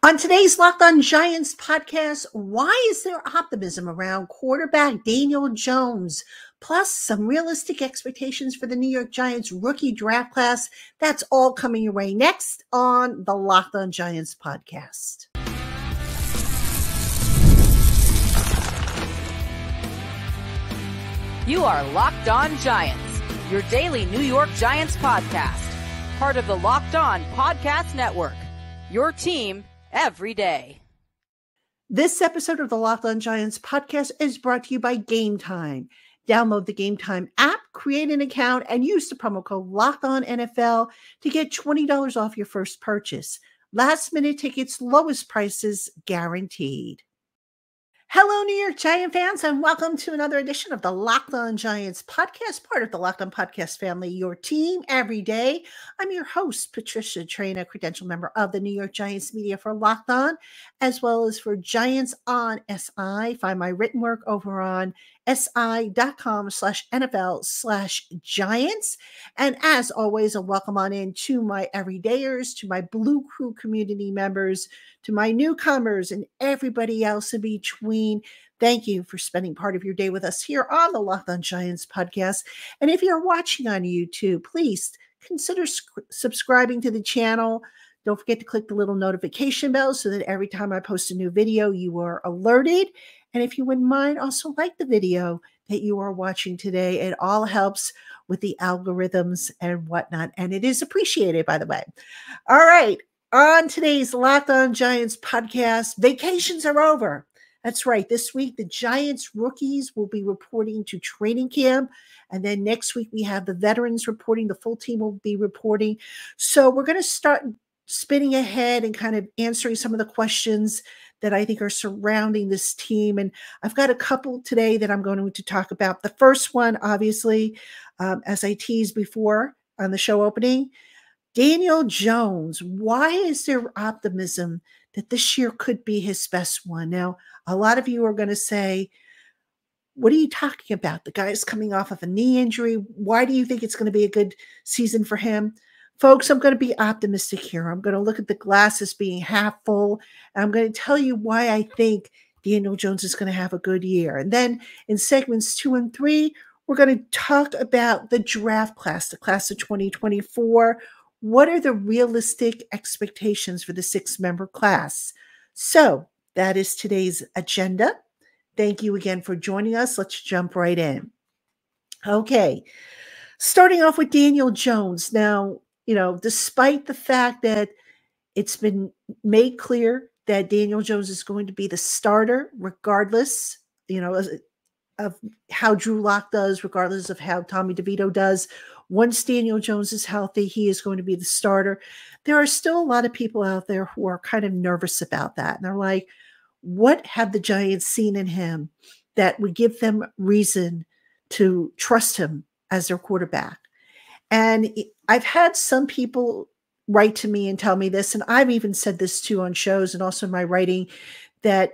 On today's Locked On Giants podcast, why is there optimism around quarterback Daniel Jones? Plus, some realistic expectations for the New York Giants rookie draft class. That's all coming your way next on the Locked On Giants podcast. You are Locked On Giants, your daily New York Giants podcast. Part of the Locked On Podcast Network, your team every day. This episode of the Locked On Giants podcast is brought to you by Game Time. Download the Game Time app, create an account, and use the promo code LOCKEDONNFL to get $20 off your first purchase. Last minute tickets, lowest prices guaranteed. Hello, New York Giant fans, and welcome to another edition of the Locked On Giants podcast, part of the Locked On Podcast family, your team every day. I'm your host, Patricia Traina, credential member of the New York Giants media for Locked On, as well as for Giants on SI. Find my written work over on si.com/NFL/Giants. And as always, a welcome on in to my everydayers, to my Blue Crew community members, to my newcomers, and everybody else in between. Thank you for spending part of your day with us here on the Locked On Giants podcast. And if you're watching on YouTube, please consider subscribing to the channel. Don't forget to click the little notification bell so that every time I post a new video, you are alerted. And if you wouldn't mind, also like the video that you are watching today. It all helps with the algorithms and whatnot. And it is appreciated, by the way. All right. On today's Locked On Giants podcast, vacations are over. That's right. This week, the Giants rookies will be reporting to training camp. And then next week, we have the veterans reporting. The full team will be reporting. So we're going to start spinning ahead and kind of answering some of the questions that I think are surrounding this team. And I've got a couple today that I'm going to talk about. The first one, obviously, as I teased before on the show opening, Daniel Jones. Why is there optimism that this year could be his best one? Now, a lot of you are going to say, what are you talking about? The guy's coming off of a knee injury. Why do you think it's going to be a good season for him? Folks, I'm going to be optimistic here. I'm going to look at the glass as being half full, and I'm going to tell you why I think Daniel Jones is going to have a good year. And then in segments 2 and 3, we're going to talk about the draft class, the class of 2024. What are the realistic expectations for the 6-member class? So that is today's agenda. Thank you again for joining us. Let's jump right in. Okay, starting off with Daniel Jones. Now, despite the fact that it's been made clear that Daniel Jones is going to be the starter, regardless, of how Drew Lock does, regardless of how Tommy DeVito does. Once Daniel Jones is healthy, he is going to be the starter. There are still a lot of people out there who are kind of nervous about that. And they're like, what have the Giants seen in him that would give them reason to trust him as their quarterback? And I've had some people write to me and tell me this, and I've even said this too on shows and also in my writing, that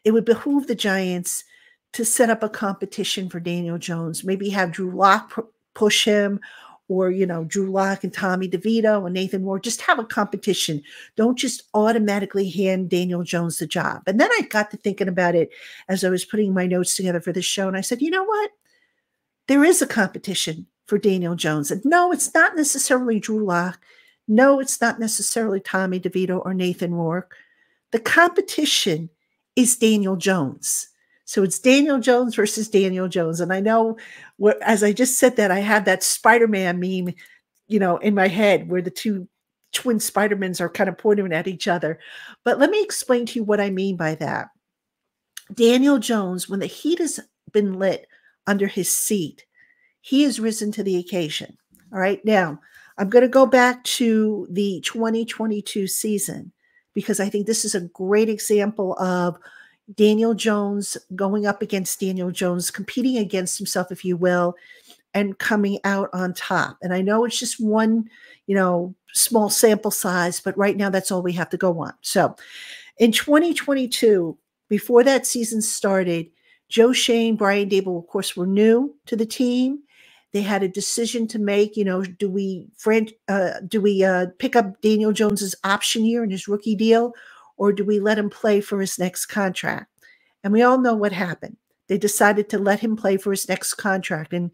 it would behoove the Giants to set up a competition for Daniel Jones, maybe have Drew Lock push him, or, Drew Lock and Tommy DeVito and Nathan Ward, just have a competition. Don't just automatically hand Daniel Jones the job. And then I got to thinking about it as I was putting my notes together for this show. And I said, you know what? There is a competition for Daniel Jones. And no, it's not necessarily Drew Lock. No, it's not necessarily Tommy DeVito or Nathan Rourke. The competition is Daniel Jones. So it's Daniel Jones versus Daniel Jones. And I know, as I just said that, I had that Spider-Man meme, in my head where the two twin Spider-Mans are kind of pointing at each other. But let me explain to you what I mean by that. Daniel Jones, when the heat has been lit under his seat, he has risen to the occasion. All right. Now, I'm going to go back to the 2022 season because I think this is a great example of Daniel Jones going up against Daniel Jones, competing against himself, if you will, and coming out on top. And I know it's just one, small sample size, but right now that's all we have to go on. So in 2022, before that season started, Joe Shane, Brian Dable, of course, were new to the team. They had a decision to make, do we pick up Daniel Jones's option year in his rookie deal, or do we let him play for his next contract? And we all know what happened. They decided to let him play for his next contract. And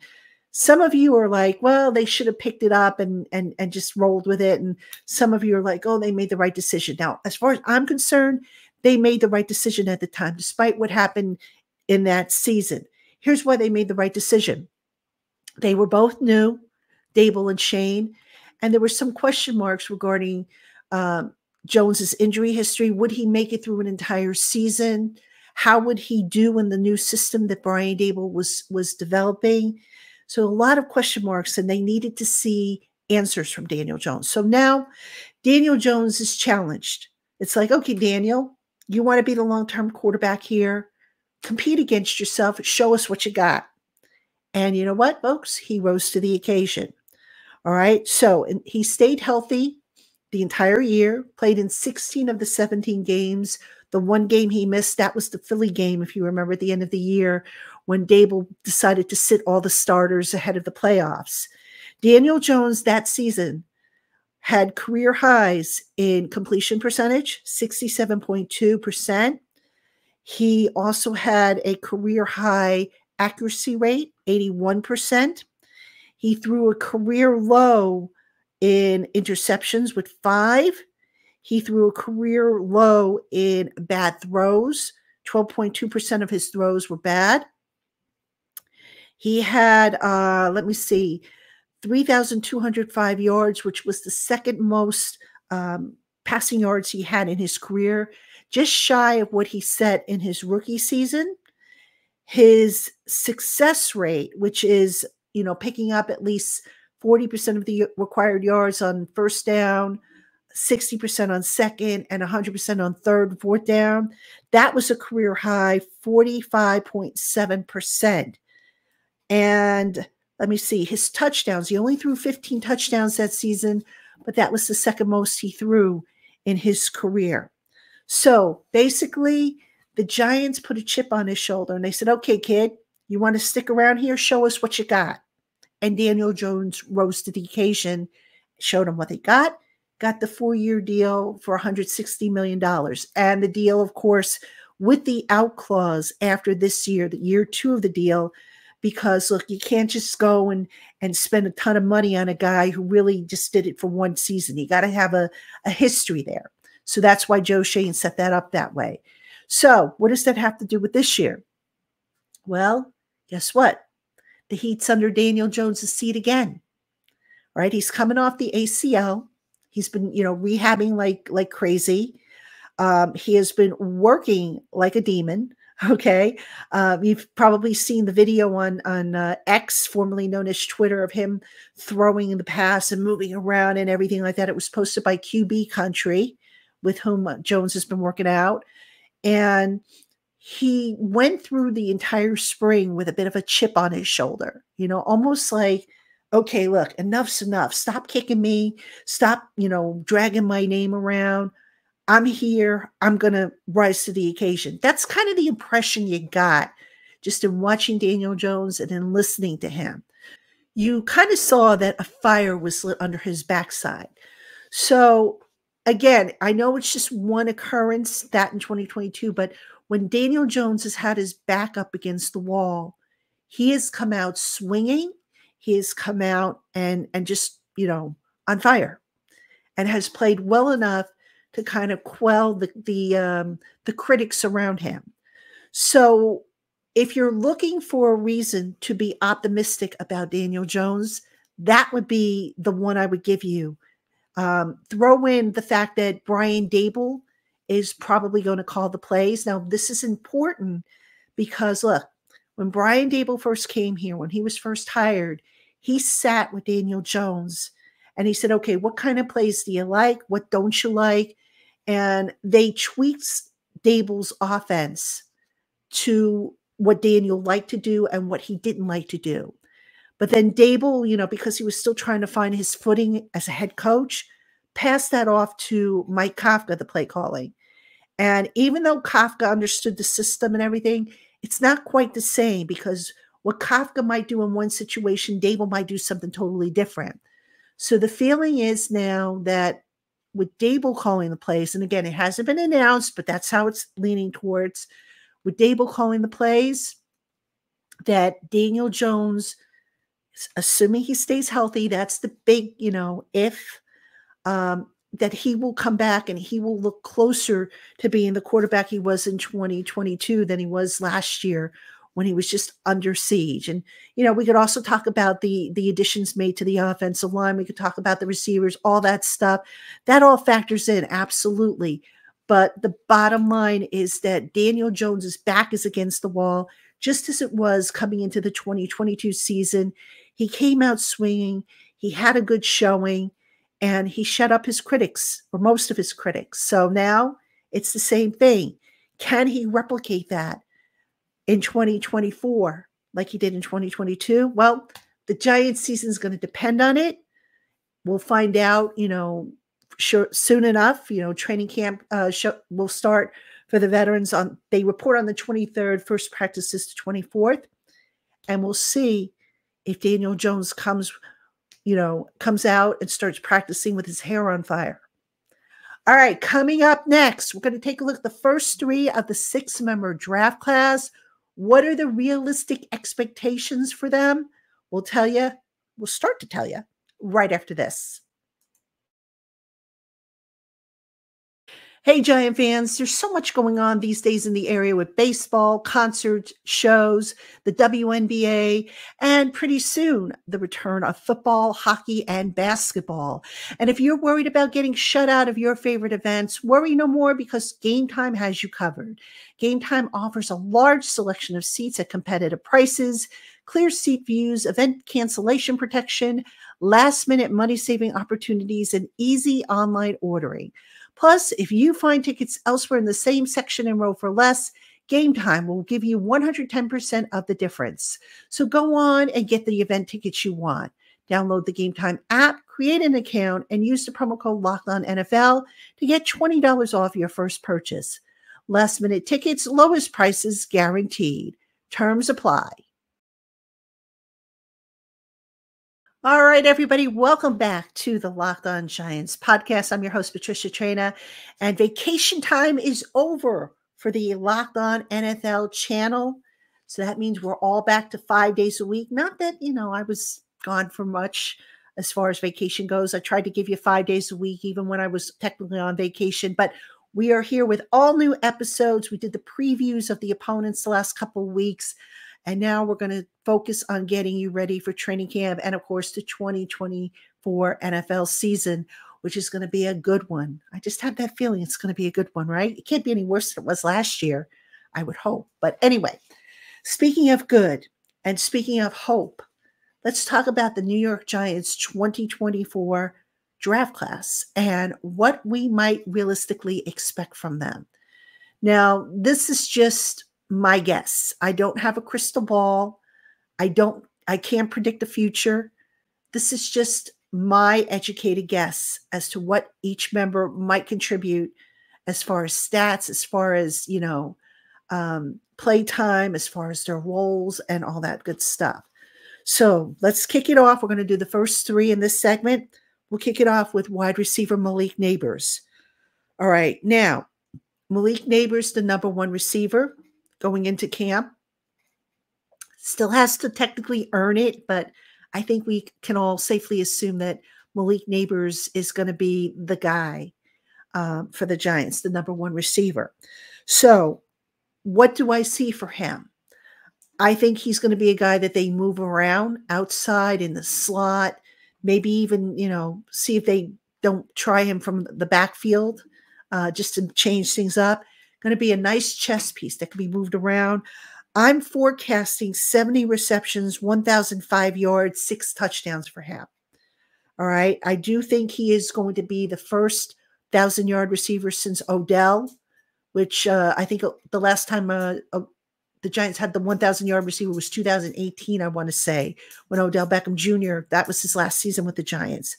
some of you are like, well, they should have picked it up and just rolled with it. And some of you are like, oh, they made the right decision. Now, as far as I'm concerned, they made the right decision at the time, despite what happened in that season. Here's why they made the right decision. They were both new, Dable and Shane, and there were some question marks regarding Jones's injury history. Would he make it through an entire season? How would he do in the new system that Brian Dable was developing? So a lot of question marks, and they needed to see answers from Daniel Jones. So now Daniel Jones is challenged. It's like, okay, Daniel, you want to be the long-term quarterback here? Compete against yourself. Show us what you got. And you know what, folks? He rose to the occasion. All right. So he stayed healthy the entire year, played in 16 of the 17 games. The one game he missed, that was the Philly game, if you remember, at the end of the year when Dable decided to sit all the starters ahead of the playoffs. Daniel Jones that season had career highs in completion percentage, 67.2%. He also had a career high accuracy rate, 81%. He threw a career low in interceptions with 5. He threw a career low in bad throws. 12.2% of his throws were bad. He had, 3,205 yards, which was the second most passing yards he had in his career, just shy of what he set in his rookie season. His success rate, which is, picking up at least 40% of the required yards on first down, 60% on second, and 100% on third and fourth down, that was a career high, 45.7%. And let me see, his touchdowns, he only threw 15 touchdowns that season, but that was the second most he threw in his career. So basically, the Giants put a chip on his shoulder and they said, okay, kid, you want to stick around here? Show us what you got. And Daniel Jones rose to the occasion, showed him what they got the 4-year deal for $160 million. And the deal, of course, with the out clause after this year, the year 2 of the deal, because look, you can't just go and spend a ton of money on a guy who really just did it for one season. You got to have a history there. So that's why Joe Schoen set that up that way. So what does that have to do with this year? Well, guess what? The heat's under Daniel Jones' seat again. All right, he's coming off the ACL. He's been, rehabbing like crazy. He has been working like a demon. Okay, you've probably seen the video on X, formerly known as Twitter, of him throwing in the pass and moving around and everything like that. It was posted by QB Country, with whom Jones has been working out. And he went through the entire spring with a bit of a chip on his shoulder, almost like, okay, look, enough's enough. Stop kicking me. Stop, dragging my name around. I'm here. I'm going to rise to the occasion. That's kind of the impression you got just in watching Daniel Jones and in listening to him. You kind of saw that a fire was lit under his backside. So again, I know it's just one occurrence, that in 2022, but when Daniel Jones has had his back up against the wall, he has come out swinging. He has come out and just, on fire, and has played well enough to kind of quell the critics around him. So if you're looking for a reason to be optimistic about Daniel Jones, that would be the one I would give you. Throw in the fact that Brian Dable is probably going to call the plays. Now, this is important because, look, when Brian Dable first came here, when he was first hired, he sat with Daniel Jones and he said, okay, what kind of plays do you like? What don't you like? And they tweaked Dable's offense to what Daniel liked to do and what he didn't like to do. But then Dable, because he was still trying to find his footing as a head coach, passed that off to Mike Kafka, the play calling. And even though Kafka understood the system and everything, it's not quite the same, because what Kafka might do in one situation, Dable might do something totally different. So the feeling is now that with Dable calling the plays, and again, it hasn't been announced, but that's how it's leaning towards, with Dable calling the plays, that Daniel Jones, assuming he stays healthy, that's the big, if, that he will come back and he will look closer to being the quarterback he was in 2022 than he was last year when he was just under siege. And, we could also talk about the additions made to the offensive line. We could talk about the receivers, all that stuff. That all factors in, absolutely. But the bottom line is that Daniel Jones's back is against the wall, just as it was coming into the 2022 season. He came out swinging. He had a good showing, and he shut up his critics, or most of his critics. So now it's the same thing. Can he replicate that in 2024 like he did in 2022? Well, the Giants season is going to depend on it. We'll find out, soon enough. Training camp will start for the veterans they report on the 23rd, first practice is the 24th. And we'll see if Daniel Jones comes out and starts practicing with his hair on fire. All right, coming up next, we're going to take a look at the first 3 of the 6-member draft class. What are the realistic expectations for them? We'll start to tell you right after this. Hey, Giant fans, there's so much going on these days in the area with baseball, concerts, shows, the WNBA, and pretty soon the return of football, hockey, and basketball. And if you're worried about getting shut out of your favorite events, worry no more, because Game Time has you covered. Game Time offers a large selection of seats at competitive prices, clear seat views, event cancellation protection, last-minute money-saving opportunities, and easy online ordering. Plus, if you find tickets elsewhere in the same section and row for less, Game Time will give you 110% of the difference. So go on and get the event tickets you want. Download the Game Time app, create an account, and use the promo code LOCKEDONNFL to get $20 off your first purchase. Last minute tickets, lowest prices guaranteed. Terms apply. All right, everybody, welcome back to the Locked On Giants podcast. I'm your host, Patricia Traina, and vacation time is over for the Locked On NFL channel. So that means we're all back to 5 days a week. Not that, I was gone for much as far as vacation goes. I tried to give you 5 days a week, even when I was technically on vacation, but we are here with all new episodes. We did the previews of the opponents the last couple of weeks. And now we're going to focus on getting you ready for training camp and, of course, the 2024 NFL season, which is going to be a good one. I just have that feeling it's going to be a good one, right? It can't be any worse than it was last year, I would hope. But anyway, speaking of good and speaking of hope, let's talk about the New York Giants 2024 draft class and what we might realistically expect from them. Now, this is just my guess. I don't have a crystal ball. I can't predict the future. This is just my educated guess as to what each member might contribute as far as stats, as far as, play time, as far as their roles and all that good stuff. So let's kick it off. We're going to do the first 3 in this segment. We'll kick it off with wide receiver Malik Nabers. All right. Now, Malik Nabers, the number 1 receiver, going into camp. Still has to technically earn it, but I think we can all safely assume that Malik Nabers is going to be the guy for the Giants, the number 1 receiver. So what do I see for him? I think he's going to be a guy that they move around outside in the slot, maybe even, see if they don't try him from the backfield just to change things up. Going to be a nice chess piece that can be moved around. I'm forecasting 70 receptions, 1,005 yards, 6 touchdowns for him. All right. I do think he is going to be the first 1,000-yard receiver since Odell, which I think the last time the Giants had the 1,000-yard receiver was 2018, I want to say, when Odell Beckham Jr., that was his last season with the Giants.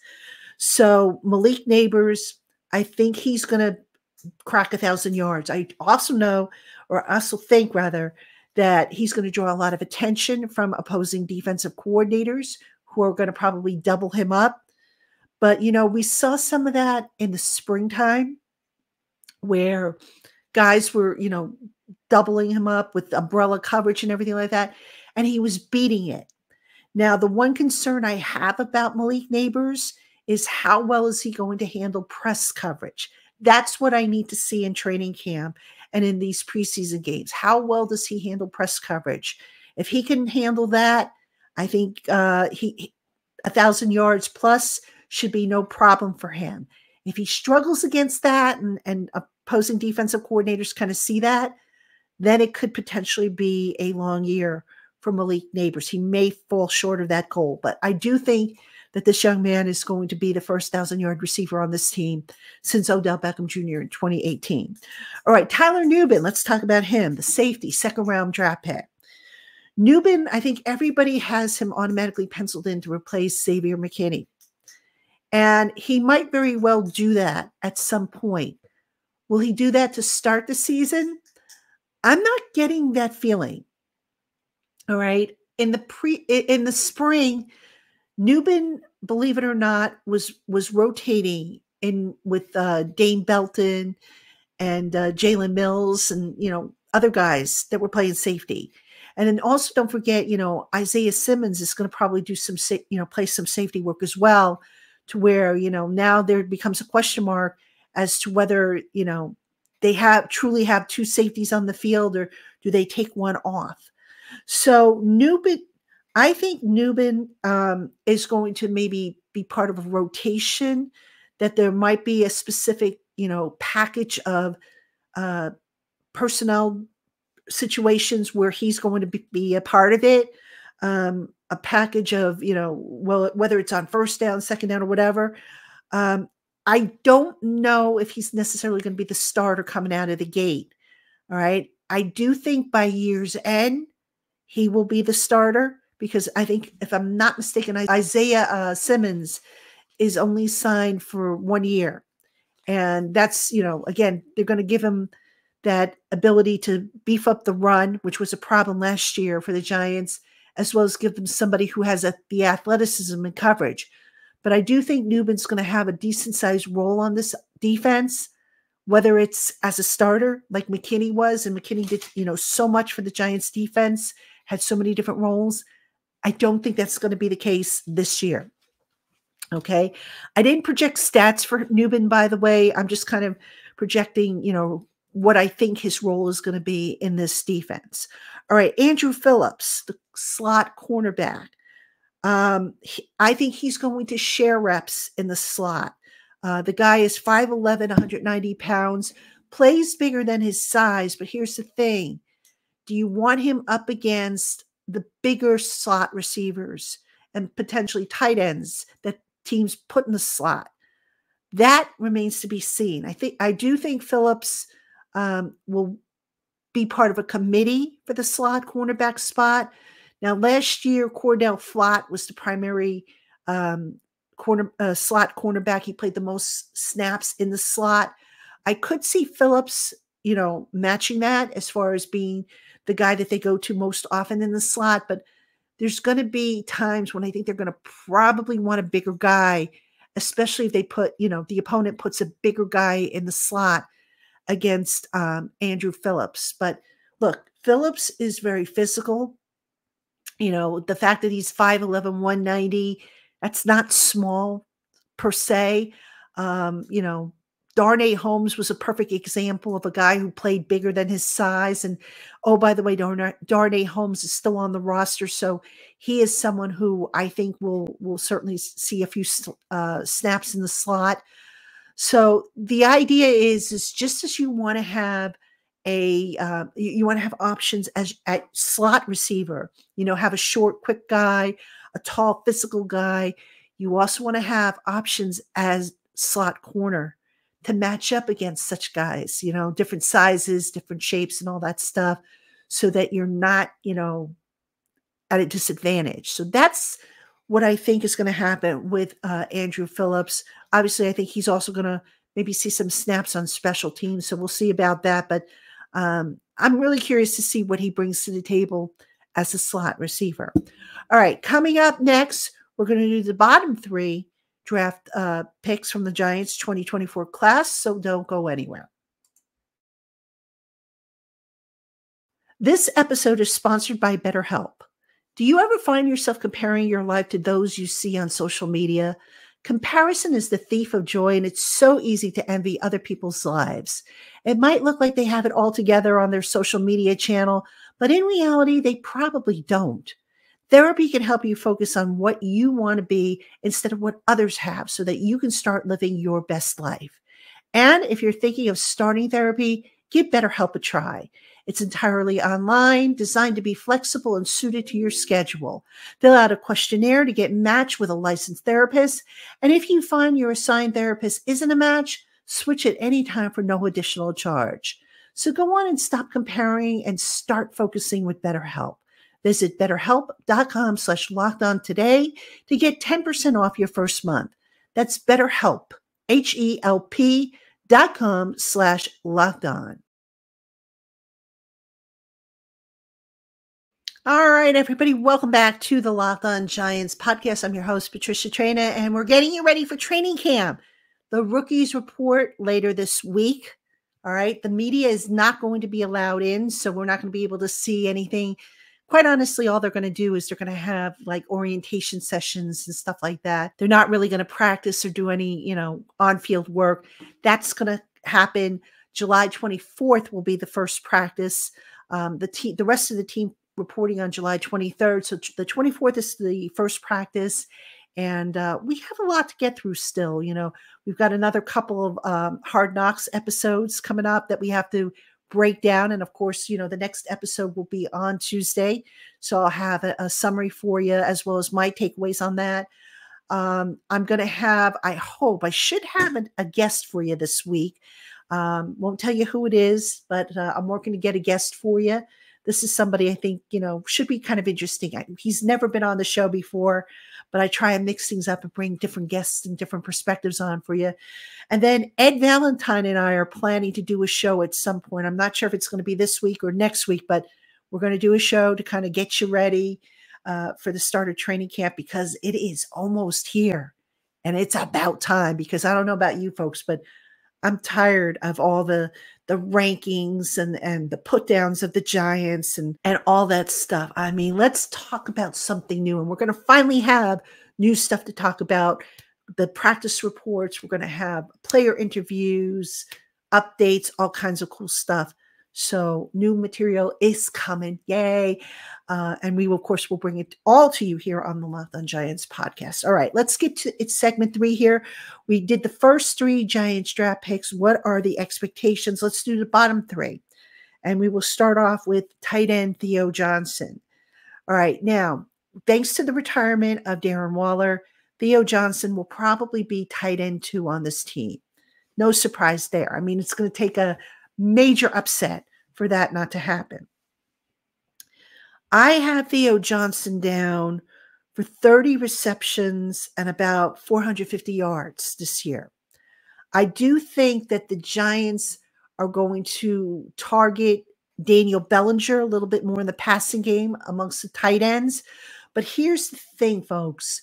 So Malik Nabers, I think he's going to crack 1,000 yards. I also think that he's going to draw a lot of attention from opposing defensive coordinators who are going to probably double him up. But, we saw some of that in the springtime where guys were, doubling him up with umbrella coverage and everything like that. And he was beating it. Now, the one concern I have about Malik Neighbors is how well is he going to handle press coverage? That's what I need to see in training camp and in these preseason games. How well does he handle press coverage? If he can handle that, I think he 1,000 yards plus should be no problem for him. If he struggles against that and opposing defensive coordinators kind of see that, then it could potentially be a long year for Malik Neighbors. He may fall short of that goal, but I do think that this young man is going to be the first 1,000-yard receiver on this team since Odell Beckham Jr. in 2018. All right, Tyler Nubin, let's talk about him, the safety, second-round draft pick. Nubin, I think everybody has him automatically penciled in to replace Xavier McKinney. And he might very well do that at some point. Will he do that to start the season? I'm not getting that feeling. All right. In the spring, Nubin, believe it or not, was rotating in with Dane Belton and Jalen Mills and other guys that were playing safety. And then also don't forget, Isaiah Simmons is going to probably do some play some safety work as well, to where now there becomes a question mark as to whether they truly have two safeties on the field, or do they take one off? So Nubin, I think Nubin is going to maybe be part of a rotation, that there might be a specific, package of personnel situations where he's going to be a part of it. A package of, whether it's on first down, second down, or whatever. I don't know if he's necessarily going to be the starter coming out of the gate. All right. I do think by year's end, he will be the starter, because I think, if I'm not mistaken, Isaiah Simmons is only signed for 1 year. And that's, again, they're going to give him that ability to beef up the run, which was a problem last year for the Giants, as well as give them somebody who has the athleticism and coverage. But I do think Nubin's going to have a decent-sized role on this defense, whether it's as a starter like McKinney was, and McKinney did, so much for the Giants defense, had so many different roles. I don't think that's going to be the case this year. Okay. I didn't project stats for Nubin, by the way. I'm just kind of projecting, what I think his role is going to be in this defense. All right. Andrew Phillips, the slot cornerback. I think he's going to share reps in the slot. The guy is 5'11", 190 pounds, plays bigger than his size. But here's the thing. Do you want him up against the bigger slot receivers and potentially tight ends that teams put in the slot? That remains to be seen. I do think Phillips will be part of a committee for the slot cornerback spot. Now, last year, Cordell Flott was the primary slot cornerback. He played the most snaps in the slot. I could see Phillips, matching that as far as being the guy that they go to most often in the slot. But there's going to be times when I think they're going to probably want a bigger guy, especially if they put, the opponent puts a bigger guy in the slot against Andrew Phillips. But look, Phillips is very physical. The fact that he's 5'11", 190, that's not small per se. Darnay Holmes was a perfect example of a guy who played bigger than his size. And, oh, by the way, Darnay Holmes is still on the roster. So he is someone who I think will certainly see a few snaps in the slot. So the idea is just as you want to have you want to have options as at slot receiver, have a short, quick guy, a tall, physical guy. You also want to have options as slot corner to match up against such guys, different sizes, different shapes and all that stuff, so that you're not, at a disadvantage. So that's what I think is going to happen with Andrew Phillips. Obviously, I think he's also going to maybe see some snaps on special teams. So we'll see about that. But I'm really curious to see what he brings to the table as a slot receiver. All right, coming up next, we're going to do the bottom three draft picks from the Giants 2024 class, so don't go anywhere. This episode is sponsored by BetterHelp. Do you ever find yourself comparing your life to those you see on social media? Comparison is the thief of joy, and it's so easy to envy other people's lives. It might look like they have it all together on their social media channel, but in reality, they probably don't. Therapy can help you focus on what you want to be instead of what others have so that you can start living your best life. And if you're thinking of starting therapy, give BetterHelp a try. It's entirely online, designed to be flexible and suited to your schedule. Fill out a questionnaire to get matched with a licensed therapist. And if you find your assigned therapist isn't a match, switch at any time for no additional charge. So go on and stop comparing and start focusing with BetterHelp. Visit betterhelp.com/lockedon today to get 10% off your first month. That's BetterHelp, HELP.com/lockedon. All right, everybody, welcome back to the Locked On Giants podcast. I'm your host, Patricia Traina, and we're getting you ready for training camp. The rookies report later this week. All right, the media is not going to be allowed in, so we're not going to be able to see anything. Quite honestly, all they're going to do is they're going to have like orientation sessions and stuff like that. They're not really going to practice or do any, on-field work. That's going to happen. July 24th will be the first practice. The rest of the team reporting on July 23rd. So the 24th is the first practice. And we have a lot to get through still. We've got another couple of Hard Knocks episodes coming up that we have to break down. And of course, the next episode will be on Tuesday. So I'll have a summary for you as well as my takeaways on that. I'm going to have, I should have a guest for you this week. Won't tell you who it is, but I'm working to get a guest for you. This is somebody I think, should be kind of interesting. He's never been on the show before, but I try and mix things up and bring different guests and different perspectives on for you. And then Ed Valentine and I are planning to do a show at some point. I'm not sure if it's going to be this week or next week, but we're going to do a show to kind of get you ready for the start of training camp because it is almost here. And it's about time because I don't know about you folks, but I'm tired of all the rankings and the put downs of the Giants and all that stuff. I mean, let's talk about something new. And we're going to finally have new stuff to talk about. The practice reports, we're going to have player interviews, updates, all kinds of cool stuff. So new material is coming. Yay. And we will, of course, we'll bring it all to you here on the Locked On Giants podcast. All right, let's get to it's segment 3 here. We did the first 3 Giants draft picks. What are the expectations? Let's do the bottom 3. And we will start off with tight end Theo Johnson. All right, now, thanks to the retirement of Darren Waller, Theo Johnson will probably be tight end 2 on this team. No surprise there. I mean, it's going to take a major upset for that not to happen. I have Theo Johnson down for 30 receptions and about 450 yards this year. I do think that the Giants are going to target Daniel Bellinger a little bit more in the passing game amongst the tight ends. But here's the thing, folks.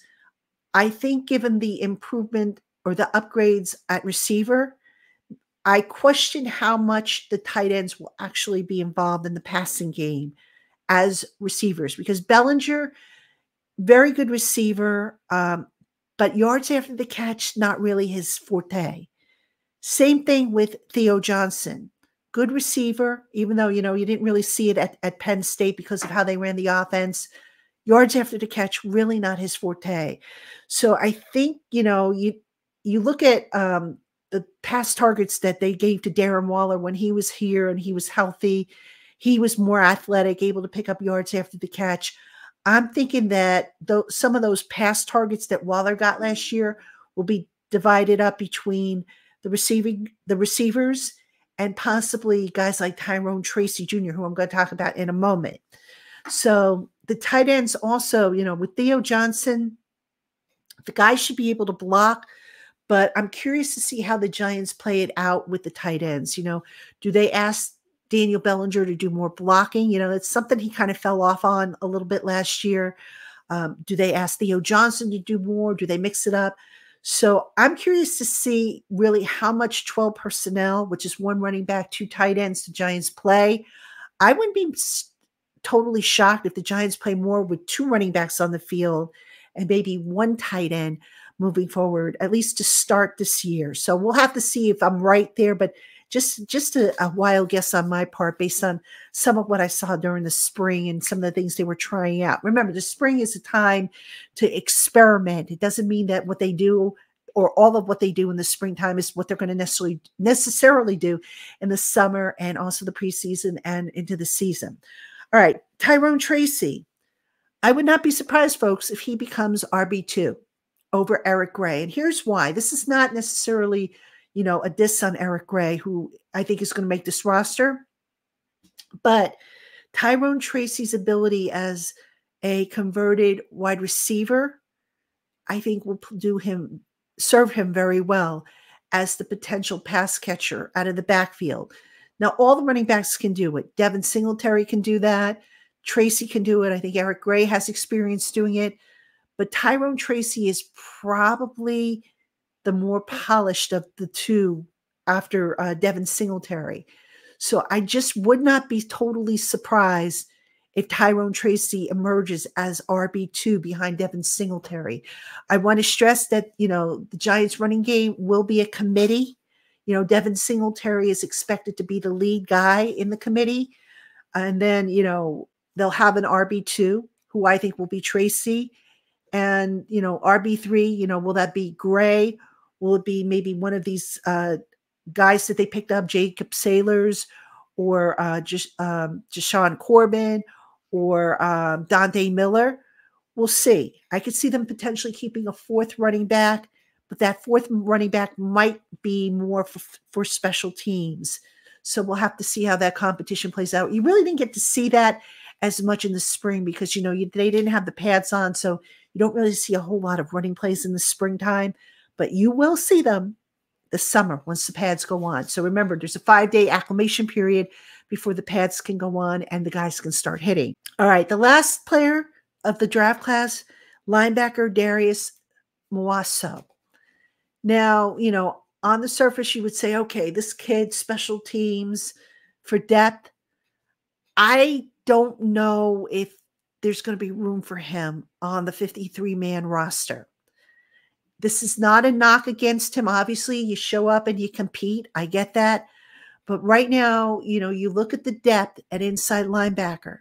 I think given the improvement or the upgrades at receiver, I question how much the tight ends will actually be involved in the passing game as receivers, because Bellinger, very good receiver, but yards after the catch, not really his forte. Same thing with Theo Johnson. Good receiver, even though, you didn't really see it at Penn State because of how they ran the offense. Yards after the catch, really not his forte. So I think, you look at the pass targets that they gave to Darren Waller when he was here and he was healthy. He was more athletic, able to pick up yards after the catch. I'm thinking that some of those pass targets that Waller got last year will be divided up between the receivers and possibly guys like Tyrone Tracy Jr., who I'm going to talk about in a moment. So the tight ends also, with Theo Johnson, the guys should be able to block, but I'm curious to see how the Giants play it out with the tight ends. Do they ask Daniel Bellinger to do more blocking? It's something he kind of fell off on a little bit last year. Do they ask Theo Johnson to do more? Do they mix it up? So I'm curious to see really how much 12 personnel, which is one running back, two tight ends, the Giants play. I wouldn't be totally shocked if the Giants play more with two running backs on the field and maybe one tight end moving forward, at least to start this year. So we'll have to see if I'm right there, but just a wild guess on my part based on some of what I saw during the spring and some of the things they were trying out. Remember, the spring is a time to experiment. It doesn't mean that what they do or all of what they do in the springtime is what they're going to necessarily do in the summer and also the preseason and into the season. All right, Tyrone Tracy. I would not be surprised, folks, if he becomes RB2 over Eric Gray. And here's why. This is not necessarily, a diss on Eric Gray, who I think is going to make this roster. But Tyrone Tracy's ability as a converted wide receiver, I think will serve him very well as the potential pass catcher out of the backfield. Now, all the running backs can do it. Devin Singletary can do that. Tracy can do it. I think Eric Gray has experience doing it. But Tyrone Tracy is probably the more polished of the two after Devin Singletary. So I just would not be totally surprised if Tyrone Tracy emerges as RB2 behind Devin Singletary. I want to stress that, the Giants running game will be a committee. Devin Singletary is expected to be the lead guy in the committee. And then, they'll have an RB2 who I think will be Tracy. And, RB3, will that be Gray? Will it be maybe one of these guys that they picked up, Jacob Sailors or Jashawn Corbin or Dante Miller? We'll see. I could see them potentially keeping a fourth running back, but that fourth running back might be more for special teams. So we'll have to see how that competition plays out. You really didn't get to see that as much in the spring because, they didn't have the pads on. So you don't really see a whole lot of running plays in the springtime, but you will see them this summer once the pads go on. So remember, there's a 5-day acclimation period before the pads can go on and the guys can start hitting. All right, the last player of the draft class, linebacker Darius Muaso. Now, on the surface, you would say, okay, this kid, special teams for depth. I don't know if there's going to be room for him on the 53-man roster. This is not a knock against him. Obviously, you show up and you compete. I get that. But right now, you look at the depth at inside linebacker.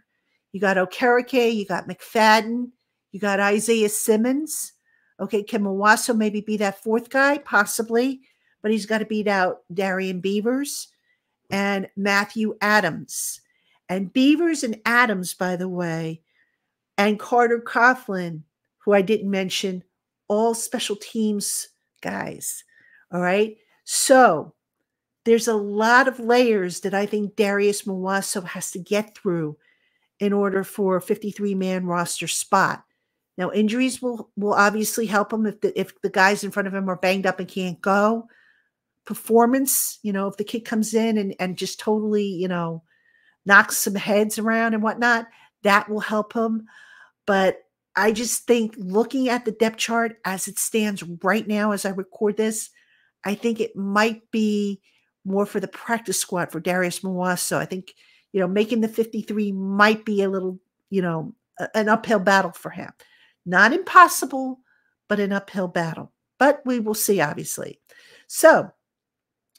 You got Okereke, you got McFadden, you got Isaiah Simmons. Okay, can Muaso maybe be that fourth guy? Possibly. But he's got to beat out Darian Beavers and Matthew Adams. And Beavers and Adams, by the way, and Carter Coughlin, who I didn't mention, all special teams guys. All right. So there's a lot of layers that I think Darius Muaso has to get through in order for a 53-man roster spot. Now, injuries will obviously help him if the guys in front of him are banged up and can't go. Performance, if the kid comes in and just totally, knocks some heads around and whatnot, that will help him. But I just think looking at the depth chart as it stands right now as I record this, I think it might be more for the practice squad for Darius Muaso. I think, making the 53 might be a little, an uphill battle for him. Not impossible, but an uphill battle. But we will see, obviously. So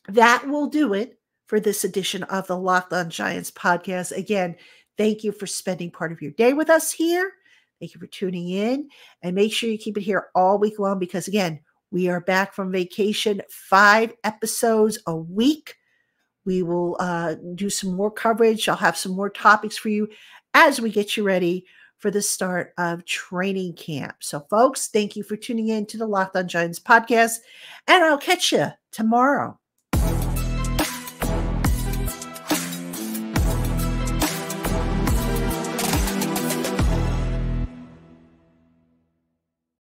that will do it for this edition of the Locked On Giants podcast. Again, thank you for spending part of your day with us here. Thank you for tuning in. And make sure you keep it here all week long because, again, we are back from vacation, 5 episodes a week. We will do some more coverage. I'll have some more topics for you as we get you ready for the start of training camp. So, folks, thank you for tuning in to the Locked On Giants podcast, and I'll catch you tomorrow.